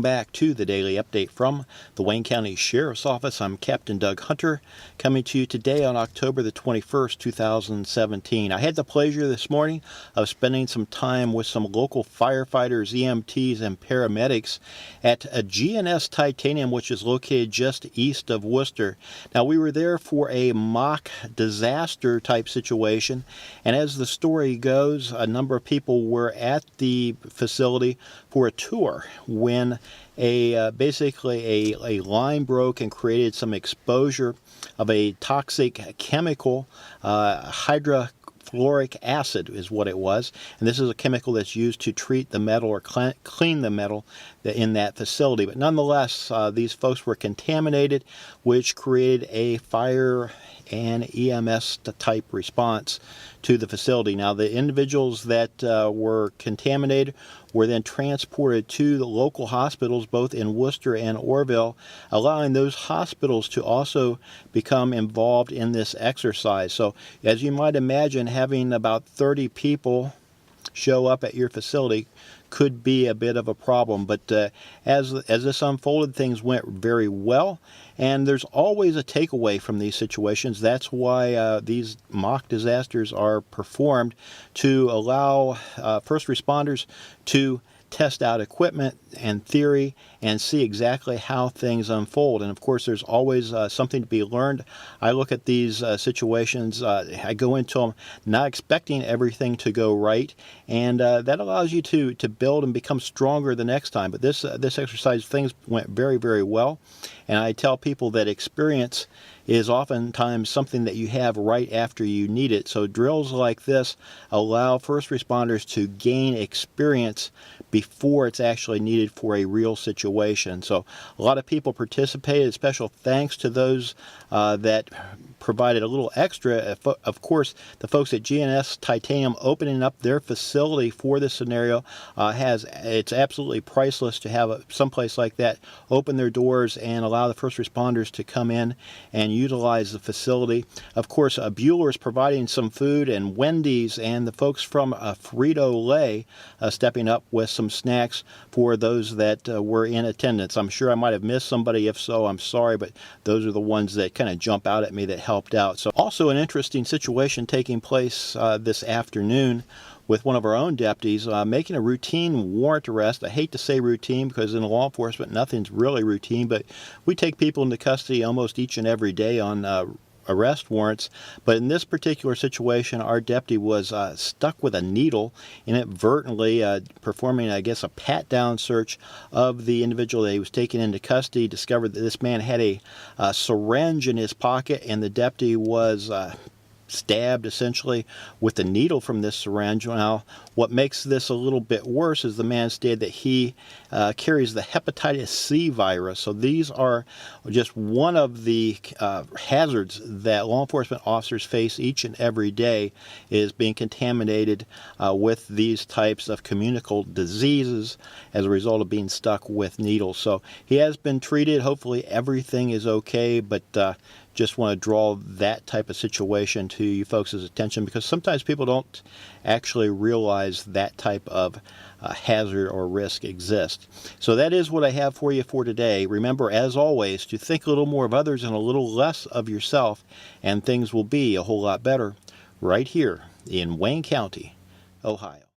back to the Daily Update from the Wayne County Sheriff's Office. I'm Captain Doug Hunter, coming to you today on October the 21st, 2017. I had the pleasure this morning of spending some time with some local firefighters, EMTs, and paramedics at a GNS Titanium, which is located just east of Worcester. Now, we were there for a mock disaster type situation, and as the story goes, a number of people were at the facility for a tour when basically a line broke and created some exposure of a toxic chemical, hydrofluoric acid is what it was, and this is a chemical that's used to treat the metal or clean the metal in that facility. But nonetheless, these folks were contaminated, which created a fire and EMS type response to the facility. Now, the individuals that were contaminated were then transported to the local hospitals, both in Worcester and Orrville, allowing those hospitals to also become involved in this exercise. So, as you might imagine, having about 30 people show up at your facility could be a bit of a problem, but as this unfolded, things went very well, and there's always a takeaway from these situations. That's why these mock disasters are performed, to allow first responders to test out equipment and theory and see exactly how things unfold. And of course, there's always something to be learned. I look at these situations, I go into them not expecting everything to go right, and that allows you to build and become stronger the next time. But this exercise, things went very, very well, and I tell people that experience is oftentimes something that you have right after you need it. So drills like this allow first responders to gain experience before it's actually needed for a real situation. So a lot of people participated. Special thanks to those that provided a little extra. Of course, the folks at GNS Titanium opening up their facility for this scenario, it's absolutely priceless to have someplace like that open their doors and allow the first responders to come in and utilize the facility. Of course, Bueller's providing some food, and Wendy's and the folks from Frito-Lay stepping up with some snacks for those that were in attendance. I'm sure I might have missed somebody. If so, I'm sorry, but those are the ones that kind of jump out at me that helped out. So also an interesting situation taking place this afternoon with one of our own deputies making a routine warrant arrest. I hate to say routine because in law enforcement nothing's really routine, but we take people into custody almost each and every day on arrest warrants. But in this particular situation, our deputy was stuck with a needle, inadvertently performing, I guess, a pat-down search of the individual that he was taken into custody. Discovered that this man had a syringe in his pocket, and the deputy was stabbed essentially with the needle from this syringe. Now, what makes this a little bit worse is the man stated that he carries the hepatitis C virus. So these are just one of the hazards that law enforcement officers face each and every day, is being contaminated with these types of communicable diseases as a result of being stuck with needles. So he has been treated. Hopefully everything is okay, but just want to draw that type of situation to you folks' attention, because sometimes people don't actually realize that type of hazard or risk exists. So that is what I have for you for today. Remember, as always, to think a little more of others and a little less of yourself, and things will be a whole lot better right here in Wayne County, Ohio.